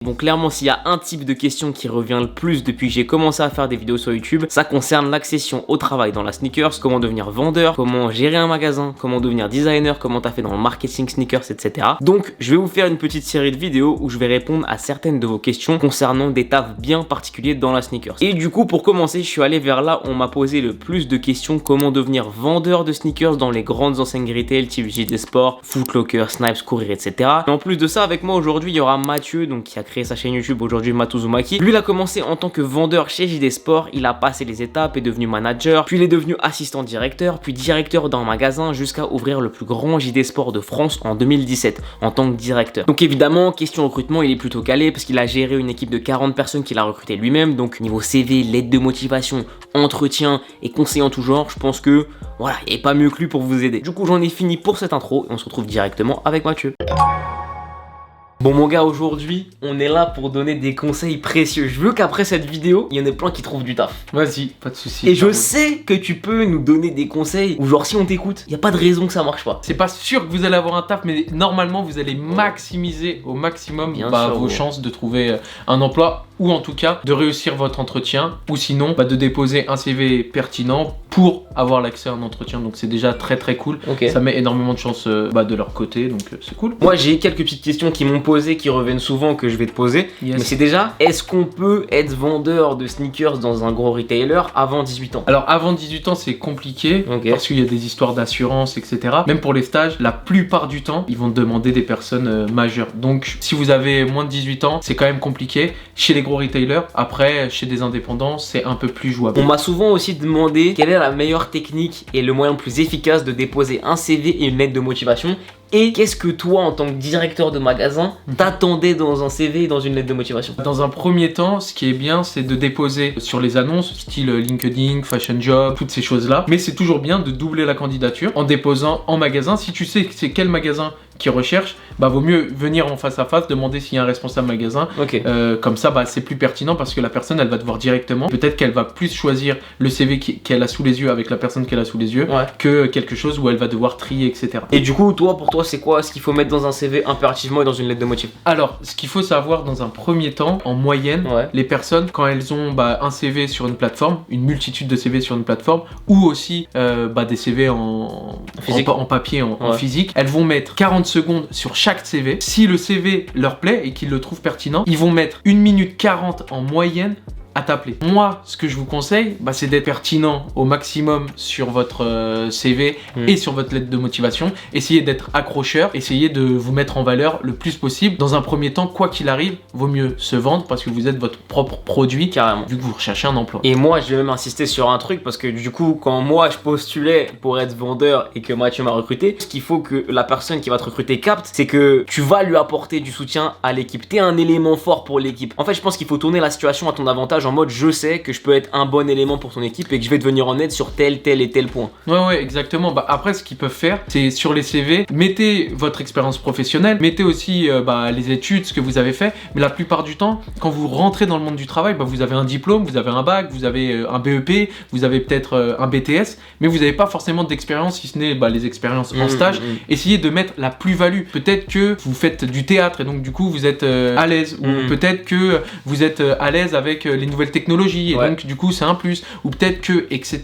Bon, clairement, s'il y a un type de question qui revient le plus depuis que j'ai commencé à faire des vidéos sur YouTube, ça concerne l'accession au travail dans la sneakers, comment devenir vendeur, comment gérer un magasin, comment devenir designer, comment t'as fait dans le marketing sneakers, etc. Donc, je vais vous faire une petite série de vidéos où je vais répondre à certaines de vos questions concernant des tafs bien particuliers dans la sneakers. Et du coup, pour commencer, je suis allé vers là où on m'a posé le plus de questions, comment devenir vendeur de sneakers dans les grandes enseignes retail type JD Sport, Foot Locker, Snipes, Courir, etc. Et en plus de ça, avec moi aujourd'hui, il y aura Mathieu, donc qui a créé sa chaîne YouTube aujourd'hui, Matuzumaki. Lui, il a commencé en tant que vendeur chez JD Sport, il a passé les étapes, est devenu manager, puis il est devenu assistant directeur, puis directeur d'un magasin jusqu'à ouvrir le plus grand JD Sport de France en 2017 en tant que directeur. Donc évidemment, question recrutement, il est plutôt calé parce qu'il a géré une équipe de 40 personnes qu'il a recruté lui-même. Donc niveau CV, lettre de motivation, entretien et conseil en tout genre, je pense que voilà, il n'y avait pas mieux que lui pour vous aider. Du coup, j'en ai fini pour cette intro et on se retrouve directement avec Mathieu. Bon mon gars, aujourd'hui, on est là pour donner des conseils précieux. Je veux qu'après cette vidéo, il y en ait plein qui trouvent du taf. Vas-y, pas de soucis. Et je sais que tu peux nous donner des conseils où genre si on t'écoute, il n'y a pas de raison que ça marche pas. C'est pas sûr que vous allez avoir un taf, mais normalement vous allez maximiser au maximum vos chances de trouver un emploi, ou en tout cas de réussir votre entretien, ou sinon de déposer un CV pertinent pour avoir l'accès à un entretien. Donc c'est déjà très très cool. Ça met énormément de chance de leur côté, donc c'est cool. Moi j'ai quelques petites questions qui m'ont posé, qui reviennent souvent, que je vais te poser. Mais c'est déjà, est-ce qu'on peut être vendeur de sneakers dans un gros retailer avant 18 ans? Alors avant 18 ans c'est compliqué, parce qu'il y a des histoires d'assurance, etc. Même pour les stages, la plupart du temps ils vont demander des personnes majeures. Donc si vous avez moins de 18 ans, c'est quand même compliqué. Chez les gros retailers, après chez des indépendants c'est un peu plus jouable. On m'a souvent aussi demandé quelle est la meilleure technique et le moyen le plus efficace de déposer un CV et une lettre de motivation. Et qu'est-ce que toi, en tant que directeur de magasin, t'attendais dans un CV et dans une lettre de motivation? Dans un premier temps, ce qui est bien, c'est de déposer sur les annonces, style LinkedIn, Fashion Job, toutes ces choses-là. Mais c'est toujours bien de doubler la candidature en déposant en magasin. Si tu sais que c'est quel magasin qui recherche, vaut mieux venir en face à face, demander s'il y a un responsable magasin. Comme ça, c'est plus pertinent parce que la personne, elle va te voir directement. Peut-être qu'elle va plus choisir le CV qu'elle a sous les yeux avec la personne qu'elle a sous les yeux que quelque chose où elle va devoir trier, etc. Et du coup, toi, pour toi, c'est quoi ce qu'il faut mettre dans un CV impérativement et dans une lettre de motif? Alors, ce qu'il faut savoir dans un premier temps, en moyenne, les personnes, quand elles ont un CV sur une plateforme, une multitude de CV sur une plateforme, ou aussi des CV en papier, en physique, elles vont mettre 40 secondes sur chaque CV. Si le CV leur plaît et qu'ils le trouvent pertinent, ils vont mettre 1 minute 40 en moyenne à t'appeler. Moi, ce que je vous conseille, c'est d'être pertinent au maximum sur votre CV et sur votre lettre de motivation. Essayez d'être accrocheur, essayez de vous mettre en valeur le plus possible. Dans un premier temps, quoi qu'il arrive, vaut mieux se vendre parce que vous êtes votre propre produit, carrément, vu que vous recherchez un emploi. Et moi, je vais même insister sur un truc parce que du coup, quand moi je postulais pour être vendeur et que Mathieu m'a recruté, ce qu'il faut que la personne qui va te recruter capte, c'est que tu vas lui apporter du soutien à l'équipe. T'es un élément fort pour l'équipe. En fait, je pense qu'il faut tourner la situation à ton avantage en mode je sais que je peux être un bon élément pour ton équipe et que je vais te venir en aide sur tel et tel point. Ouais, exactement. Après, ce qu'ils peuvent faire, c'est sur les CV, mettez votre expérience professionnelle, mettez aussi les études, ce que vous avez fait. Mais la plupart du temps, quand vous rentrez dans le monde du travail, vous avez un diplôme, vous avez un bac, vous avez un BEP, vous avez peut-être un BTS, mais vous n'avez pas forcément d'expérience, si ce n'est les expériences en stage. Essayez de mettre la plus-value. Peut-être que vous faites du théâtre et donc du coup vous êtes à l'aise, ou peut-être que vous êtes à l'aise avec les nouvelles technologies et donc du coup c'est un plus, ou peut-être que etc.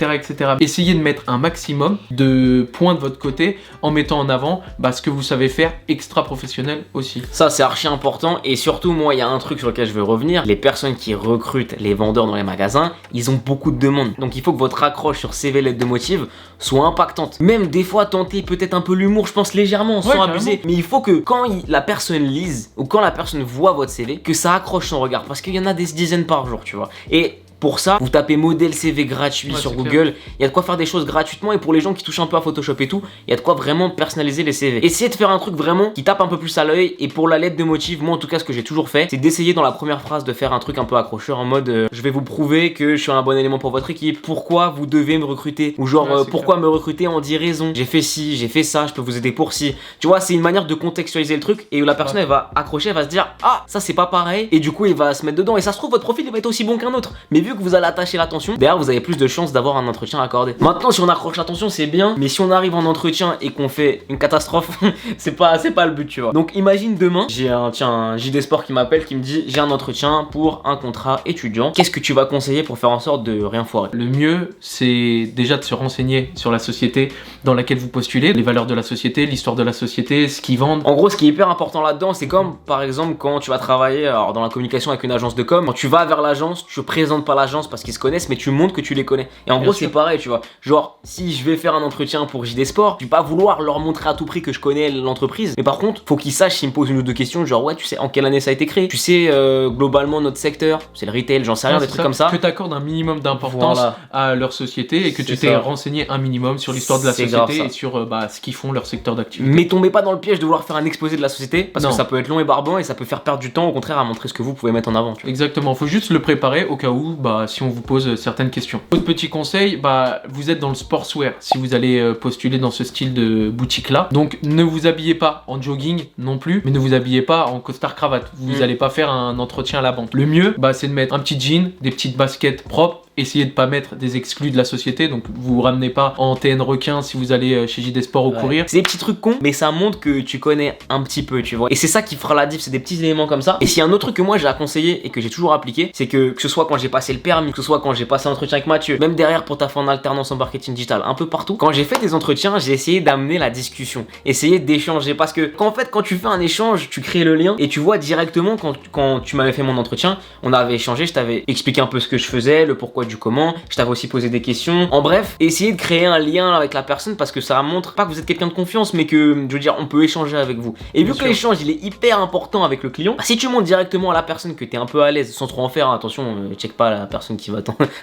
Essayez de mettre un maximum de points de votre côté en mettant en avant ce que vous savez faire extra professionnel aussi. Ça c'est archi important. Et surtout moi il y a un truc sur lequel je veux revenir, les personnes qui recrutent les vendeurs dans les magasins, ils ont beaucoup de demandes, donc il faut que votre accroche sur CV lettre de motive soit impactante. Même des fois tenter peut-être un peu l'humour, je pense légèrement, sans abuser, mais il faut que quand la personne lise ou quand la personne voit votre CV, que ça accroche son regard, parce qu'il y en a des dizaines par jour, tu vois. Et pour ça, vous tapez modèle CV gratuit sur Google, il y a de quoi faire des choses gratuitement. Et pour les gens qui touchent un peu à Photoshop et tout, il y a de quoi vraiment personnaliser les CV. Essayez de faire un truc vraiment qui tape un peu plus à l'œil. Et pour la lettre de motive, moi en tout cas ce que j'ai toujours fait, c'est d'essayer dans la première phrase de faire un truc un peu accrocheur en mode je vais vous prouver que je suis un bon élément pour votre équipe, pourquoi vous devez me recruter, ou genre pourquoi me recruter en 10 raisons, j'ai fait ci, j'ai fait ça, je peux vous aider pour ci. Tu vois, c'est une manière de contextualiser le truc et où la personne elle va accrocher, elle va se dire ah ça c'est pas pareil, et du coup il va se mettre dedans. Et ça se trouve votre profil il va être aussi bon qu'un autre, mais vu que vous allez attacher l'attention, derrière vous avez plus de chances d'avoir un entretien accordé. Maintenant, si on accroche l'attention, c'est bien, mais si on arrive en entretien et qu'on fait une catastrophe, c'est pas le but, tu vois. Donc imagine demain, j'ai un JD Sport qui m'appelle, qui me dit j'ai un entretien pour un contrat étudiant. Qu'est-ce que tu vas conseiller pour faire en sorte de rien foirer? Le mieux, c'est déjà de se renseigner sur la société dans laquelle vous postulez, les valeurs de la société, l'histoire de la société, ce qu'ils vendent. En gros, ce qui est hyper important là-dedans, c'est comme par exemple quand tu vas travailler alors, dans la communication avec une agence de com, quand tu vas vers l'agence, tu présentes pas l'agence parce qu'ils se connaissent, mais tu montres que tu les connais. Et en gros, c'est pareil, tu vois. Genre, si je vais faire un entretien pour JD Sport, je vais pas vouloir leur montrer à tout prix que je connais l'entreprise, mais par contre, faut qu'ils sachent s'ils me posent une ou deux questions, genre ouais, tu sais en quelle année ça a été créé, tu sais globalement notre secteur, c'est le retail, j'en sais rien, des trucs comme ça. Que tu accordes un minimum d'importance à leur société et que tu t'es renseigné un minimum sur l'histoire de la société et sur ce qu'ils font, leur secteur d'activité. Mais tombez pas dans le piège de vouloir faire un exposé de la société parce que ça peut être long et barbant et ça peut faire perdre du temps, au contraire à montrer ce que vous pouvez mettre en avant. Tu vois. Exactement, faut juste le préparer au cas où si on vous pose certaines questions. Autre petit conseil, vous êtes dans le sportswear si vous allez postuler dans ce style de boutique là. Donc ne vous habillez pas en jogging non plus, mais ne vous habillez pas en costard cravate. Vous allez pas faire un entretien à la banque. Le mieux, c'est de mettre un petit jean, des petites baskets propres. Essayez de pas mettre des exclus de la société, donc vous ramenez pas en TN requin si vous allez chez JD Sport ou courir. C'est des petits trucs cons, mais ça montre que tu connais un petit peu, tu vois. Et c'est ça qui fera la diff, c'est des petits éléments comme ça. Et s'il y a un autre truc que moi j'ai à conseiller et que j'ai toujours appliqué, c'est que ce soit quand j'ai passé le permis, que ce soit quand j'ai passé un entretien avec Mathieu, même derrière pour ta fait en alternance en marketing digital, un peu partout, quand j'ai fait des entretiens, j'ai essayé d'amener la discussion, essayer d'échanger, parce que quand tu fais un échange, tu crées le lien et tu vois directement quand tu m'avais fait mon entretien, on avait échangé, je t'avais expliqué un peu ce que je faisais, le pourquoi du comment, je t'avais aussi posé des questions. En bref, essayez de créer un lien avec la personne parce que ça montre pas que vous êtes quelqu'un de confiance, mais que, je veux dire, on peut échanger avec vous. Et vu que l'échange il est hyper important avec le client, si tu montres directement à la personne que t'es un peu à l'aise, sans trop en faire, attention, check pas la personne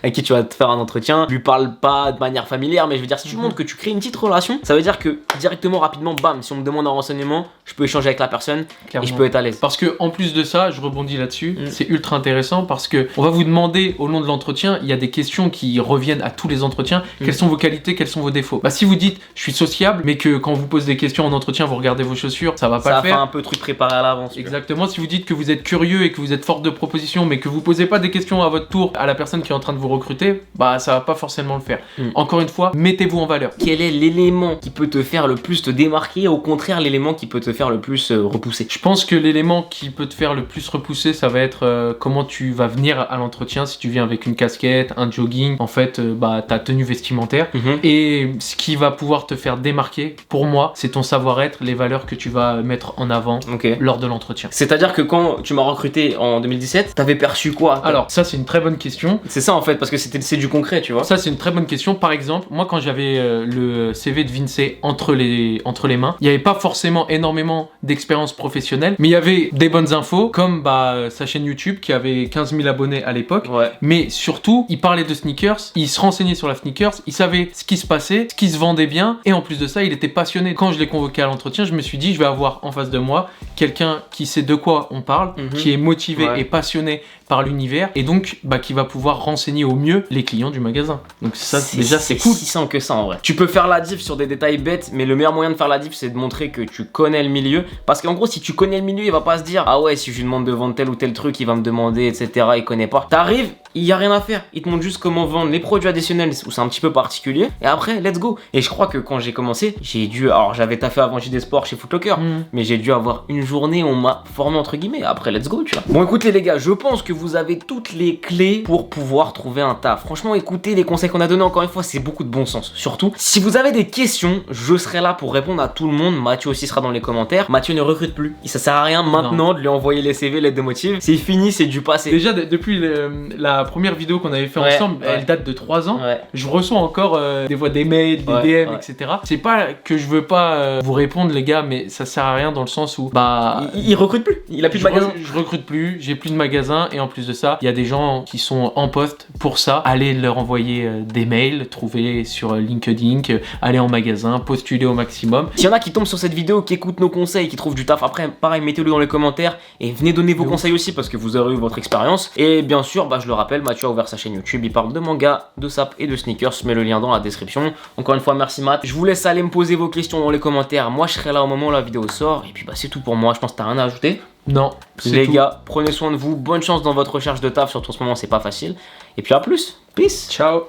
avec qui tu vas te faire un entretien, lui parle pas de manière familière, mais je veux dire, si tu montres que tu crées une petite relation, ça veut dire que directement, rapidement, bam, si on me demande un renseignement, je peux échanger avec la personne. Clairement. Et je peux être à l'aise. Parce que en plus de ça, je rebondis là-dessus, c'est ultra intéressant parce que on va vous demander au long de l'entretien, il y a des questions qui reviennent à tous les entretiens. Quelles sont vos qualités, quels sont vos défauts? Si vous dites je suis sociable, mais que quand on vous pose des questions en entretien, vous regardez vos chaussures, ça va pas le faire. Ça va un peu truc préparé à l'avance. Exactement. Si vous dites que vous êtes curieux et que vous êtes forte de proposition, mais que vous posez pas des questions à votre tour à la personne qui est en train de vous recruter, ça va pas forcément le faire. Encore une fois, mettez-vous en valeur. Quel est l'élément qui peut te faire le plus te démarquer, au contraire l'élément qui peut te faire le plus repousser? Je pense que l'élément qui peut te faire le plus repousser, ça va être comment tu vas venir à l'entretien. Si tu viens avec une casquette, un jogging, en fait, ta tenue vestimentaire. Et ce qui va pouvoir te faire démarquer, pour moi, c'est ton savoir-être, les valeurs que tu vas mettre en avant lors de l'entretien. C'est-à-dire que quand tu m'as recruté en 2017, t'avais perçu quoi? Alors, ça, c'est une très bonne question. C'est ça, en fait, parce que c'est du concret, tu vois. Ça, c'est une très bonne question. Par exemple, moi, quand j'avais le CV de Vincey entre les mains, il n'y avait pas forcément énormément d'expérience professionnelle, mais il y avait des bonnes infos, comme sa chaîne YouTube qui avait 15 000 abonnés à l'époque. Mais surtout, il parlait de sneakers, il se renseignait sur la sneakers, il savait ce qui se passait, ce qui se vendait bien, et en plus de ça, il était passionné. Quand je l'ai convoqué à l'entretien, je me suis dit, je vais avoir en face de moi quelqu'un qui sait de quoi on parle, qui est motivé et passionné par l'univers, et donc qui va pouvoir renseigner au mieux les clients du magasin. Donc ça, déjà, c'est cool. Si simple que ça, en vrai. Tu peux faire la diff sur des détails bêtes, mais le meilleur moyen de faire la diff, c'est de montrer que tu connais le milieu, parce qu'en gros, si tu connais le milieu, il va pas se dire, ah ouais, si je lui demande de vendre tel ou tel truc, il va me demander, etc. Il connaît pas. T'arrives, il y a rien à faire. Il te montre juste comment vendre les produits additionnels où c'est un petit peu particulier, et après, let's go. Et je crois que quand j'ai commencé, alors j'avais taffé avant JD Sport chez Foot Locker, mais j'ai dû avoir une journée où on m'a formé entre guillemets. Après, let's go, tu vois. Bon, écoutez les gars, je pense que vous avez toutes les clés pour pouvoir trouver un taf. Franchement, écoutez les conseils qu'on a donnés, encore une fois, c'est beaucoup de bon sens. Surtout, si vous avez des questions, je serai là pour répondre à tout le monde. Mathieu aussi sera dans les commentaires. Mathieu ne recrute plus. Ça sert à rien maintenant de lui envoyer les CV, lettres de motive. C'est fini, c'est du passé. Déjà, depuis la première vidéo qu'on avait fait ensemble, elle date de 3 ans. Je reçois encore des fois des mails, des DM, etc. C'est pas que je veux pas vous répondre, les gars, mais ça sert à rien dans le sens où il recrute plus. Il a plus de magasin. Je recrute plus, j'ai plus de magasin, et en plus de ça, il y a des gens qui sont en poste pour ça. Allez leur envoyer des mails, trouver sur LinkedIn, aller en magasin, postuler au maximum. S'il y en a qui tombent sur cette vidéo, qui écoutent nos conseils, qui trouvent du taf, après, pareil, mettez-le dans les commentaires et venez donner vos conseils aussi parce que vous aurez eu votre expérience. Et bien sûr, je le rappelle, Mathieu a ouvert sa chaîne YouTube, il parle de manga, de sap et de sneakers. Je mets le lien dans la description. Encore une fois, merci Matt. Je vous laisse aller me poser vos questions dans les commentaires. Moi, je serai là au moment où la vidéo sort. Et puis, c'est tout pour moi. Je pense que t'as rien à ajouter. Non. c'est Les tout. gars, prenez soin de vous, bonne chance dans votre recherche de taf, surtout en ce moment c'est pas facile. Et puis à plus, peace. Ciao.